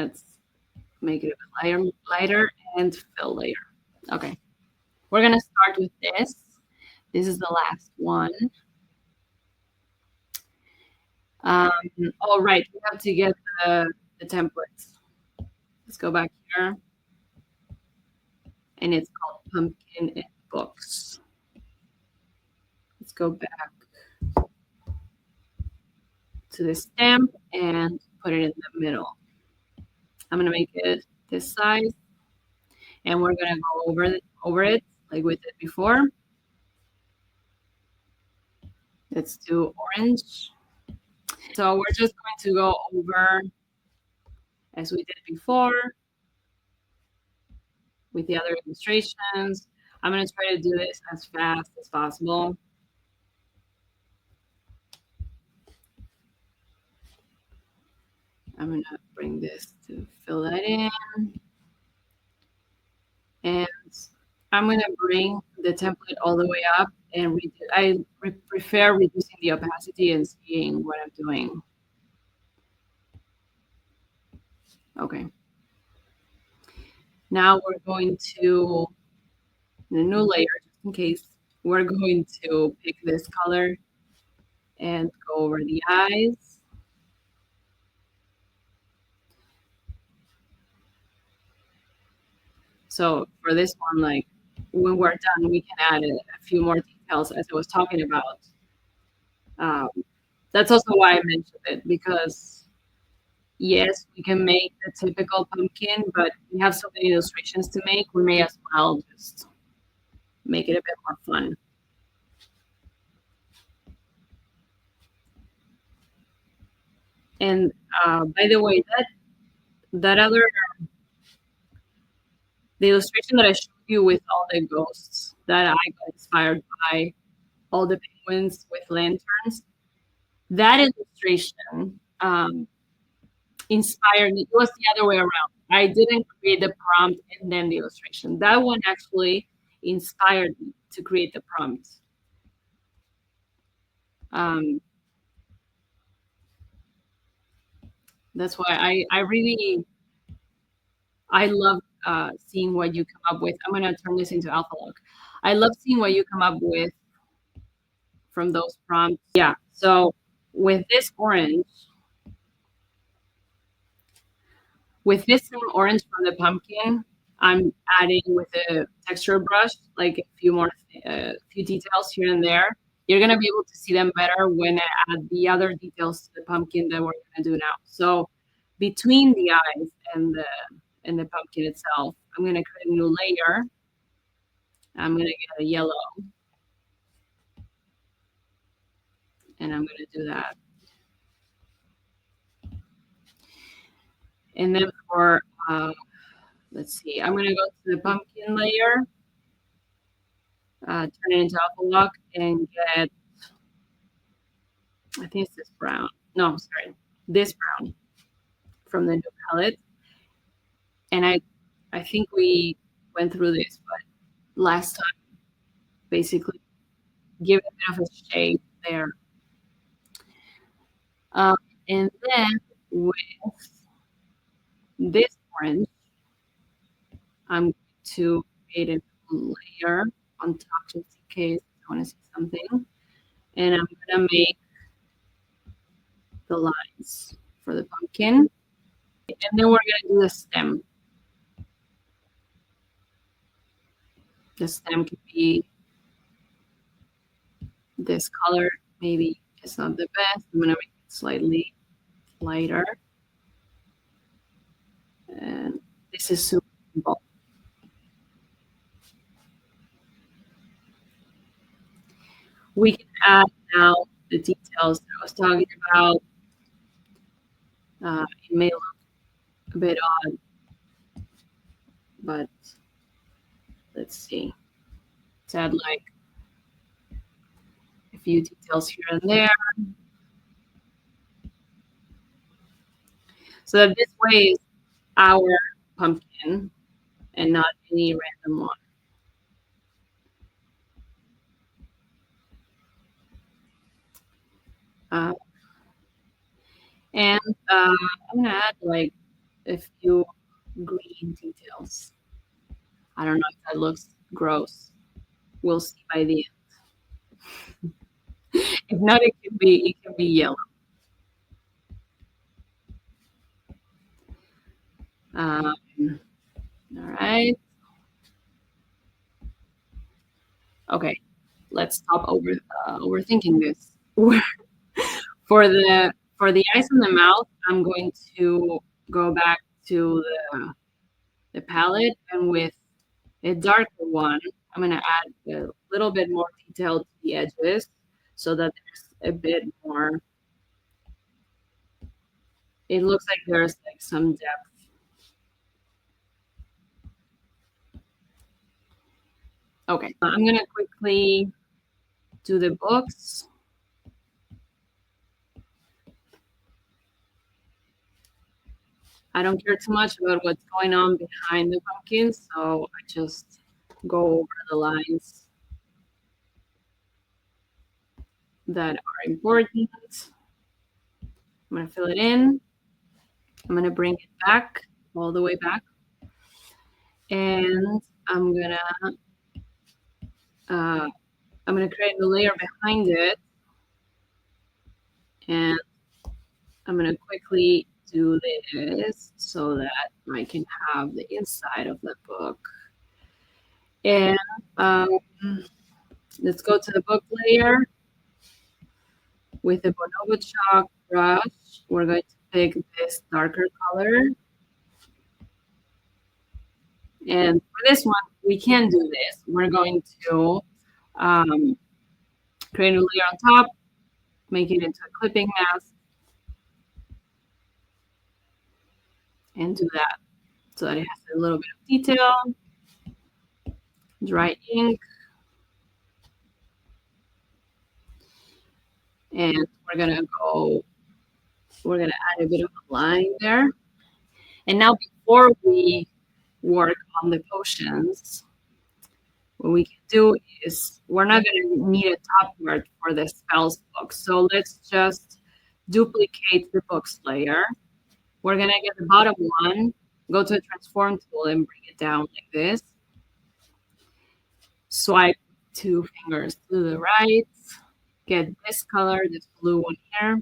Let's make it a bit lighter and fill layer. Okay, we're gonna start with this. This is the last one. All right, we have to get the templates. Let's go back here. And it's called Pumpkin in Books. Let's go back to the stamp and put it in the middle. I'm gonna make it this size, and we're gonna go over it like we did before. Let's do orange. So we're just going to go over as we did before with the other illustrations. I'm gonna try to do this as fast as possible. I'm gonna bring this to fill that in. And I'm gonna bring the template all the way up and I prefer reducing the opacity and seeing what I'm doing. Okay. Now we're going to the new layer, just in case. We're going to pick this color and go over the eyes. So for this one, like when we're done, we can add a few more details as I was talking about. That's also why I mentioned it, because yes, we can make the typical pumpkin, but we have so many illustrations to make, we may as well just make it a bit more fun. And by the way, that other the illustration that I showed you with all the ghosts that I got inspired by, all the penguins with lanterns, that illustration inspired me. It was the other way around. I didn't create the prompt and then the illustration. That one actually inspired me to create the prompt. That's why I love seeing what you come up with. I'm gonna turn this into alpha log. I love seeing what you come up with from those prompts. Yeah. So with this orange, with this same orange from the pumpkin, I'm adding with a texture brush like a few details here and there. You're gonna be able to see them better when I add the other details to the pumpkin that we're gonna do now. So between the eyes and the pumpkin itself, I'm gonna create a new layer. I'm gonna get a yellow, and I'm gonna do that. And then for let's see, I'm gonna go to the pumpkin layer, turn it into alpha lock, and get, I think it's this brown. No, sorry, this brown from the new palette. And I think we went through this, but last time, basically, give it a bit of a shape there. And then with this orange, I'm going to create a layer on top just in case I want to see something. And I'm going to make the lines for the pumpkin. And then we're going to do the stem. The stem could be this color. Maybe it's not the best. I'm going to make it slightly lighter. And this is super simple. We can add now the details that I was talking about. It may look a bit odd, but let's see. Let's add like a few details here and there. So that this way is our pumpkin and not any random one. And I'm gonna add like a few green details. I don't know if that looks gross. We'll see by the end. If not, it can be yellow. All right. Okay. Let's stop overthinking this. For the eyes and the mouth, I'm going to go back to the palette, and with a darker one, I'm gonna add a little bit more detail to the edges so that there's a bit more. It looks like there's like some depth. Okay, I'm gonna quickly do the books. I don't care too much about what's going on behind the pumpkins, so I just go over the lines that are important. I'm gonna fill it in. I'm gonna bring it back, all the way back, and I'm gonna uh, I'm gonna create a layer behind it, and I'm gonna quickly do this so that I can have the inside of the book. And um, let's go to the book layer with the Bonobo chalk brush. We're going to pick this darker color. And for this one, we can do this. We're going to um, create a layer on top, make it into a clipping mask, and do that so that it has a little bit of detail. Dry ink. And we're gonna add a bit of a line there. And now before we work on the potions, what we can do is we're not gonna need a top part for the spells book. So let's just duplicate the books layer. We're gonna get the bottom one, go to the transform tool and bring it down like this. Swipe 2 fingers to the right, get this color, this blue one here,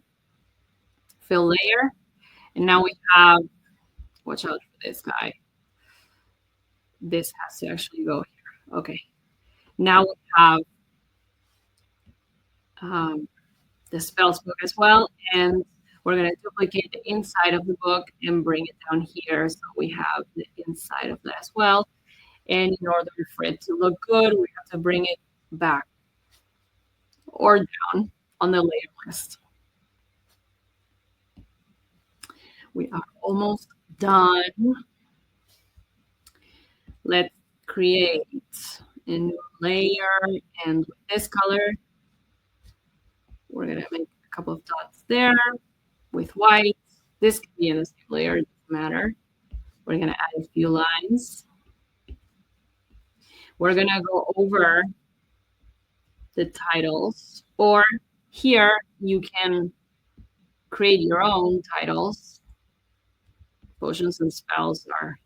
fill layer. And now we have, watch out for this guy. This has to actually go here. Okay. Now we have the spells book as well. And we're going to duplicate the inside of the book and bring it down here. So we have the inside of that as well. And in order for it to look good, we have to bring it back or down on the layer list. We are almost done. Let's create a new layer, and with this color, we're gonna make a couple of dots there with white. This can be in the same layer, it doesn't matter. We're gonna add a few lines. We're gonna go over the titles, or here you can create your own titles. Potions and spells are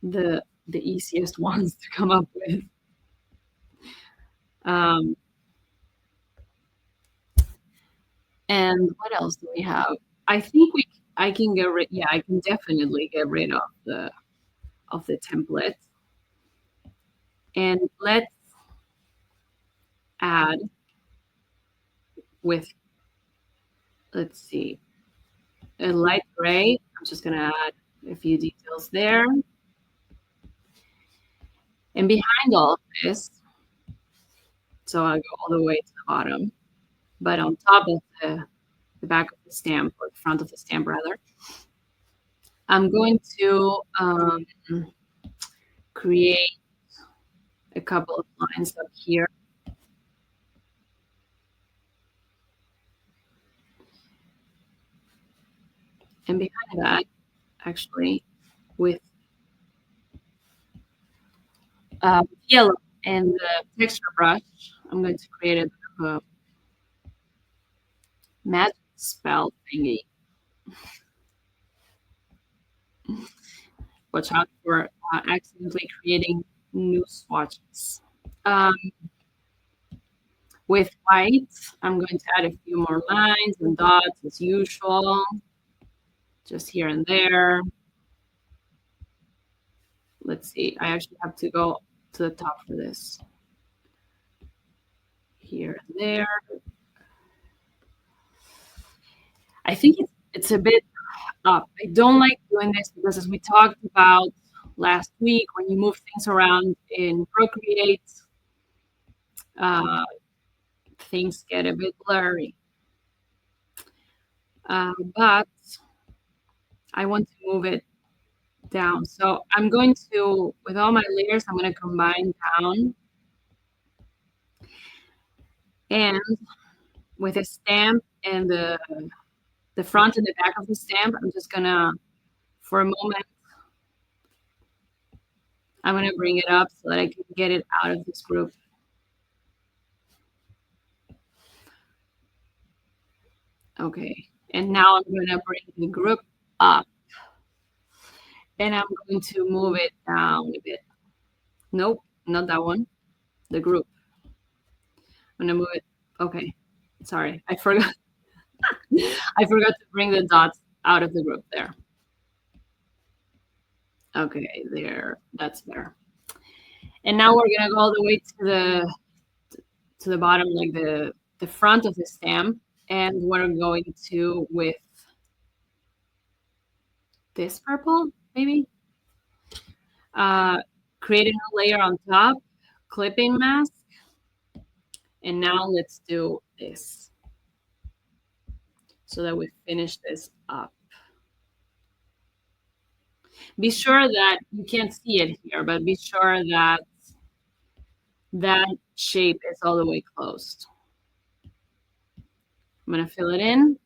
the easiest ones to come up with. And what else do we have? I think I can get rid. Yeah, I can definitely get rid of the template. And let's add with, let's see, a light gray. I'm just gonna add a few details there. And behind all of this, so I'll go all the way to the bottom, but on top of the back of the stamp, or the front of the stamp rather, I'm going to create a couple of lines up here. And behind that, actually, with yellow and the texture brush, I'm going to create a bit of a magic spell thingy. Watch out for accidentally creating new swatches. Um, with white, I'm going to add a few more lines and dots as usual, just here and there. Let's see, I actually have to go to the top for this. Here and there. I think it's a bit up. I don't like doing this because, as we talked about last week, when you move things around in Procreate, uh, things get a bit blurry. But I want to move it down. So I'm going to, with all my layers, I'm going to combine down. And with a stamp and the front and the back of the stamp, I'm just going to, for a moment, I'm going to bring it up so that I can get it out of this group. Okay, and now I'm going to bring the group up. And I'm going to move it down a bit. Nope, not that one. The group. I'm going to move it. Okay, sorry, I forgot. I forgot to bring the dots out of the group there. Okay, there, that's better. And now we're gonna go all the way to the bottom, like the front of the stamp, and we're going to, with this purple, maybe, create a new layer on top, clipping mask, and now let's do this so that we finish this up. Be sure that you can't see it here, but be sure that that shape is all the way closed. I'm going to fill it in.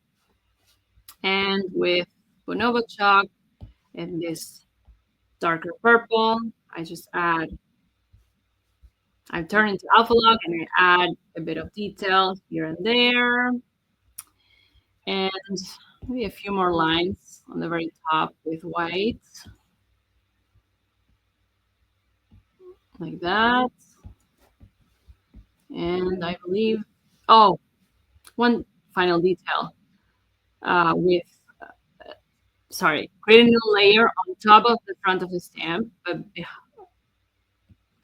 And with Bonobo chalk and this darker purple, I just add, I turn into alpha lock and I add a bit of detail here and there. And maybe a few more lines on the very top with white. Like that. And I believe, oh, one final detail with, sorry, create a new layer on top of the front of the stamp, but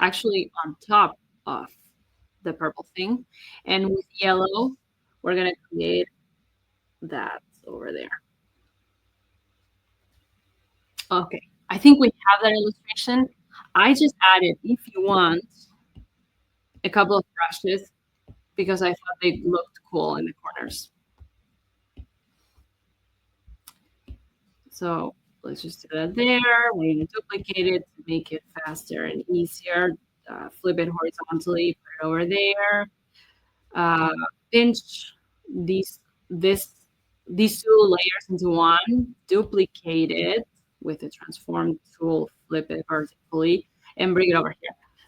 actually on top of the purple thing. And with yellow, we're going to create that over there. Okay, I think we have that illustration. I just added, if you want, a couple of brushes because I thought they looked cool in the corners. So let's just do that there. We're going to duplicate it to make it faster and easier. Flip it horizontally, put it over there. Pinch these two layers into one, duplicate it with the transform tool, flip it vertically, and bring it over here.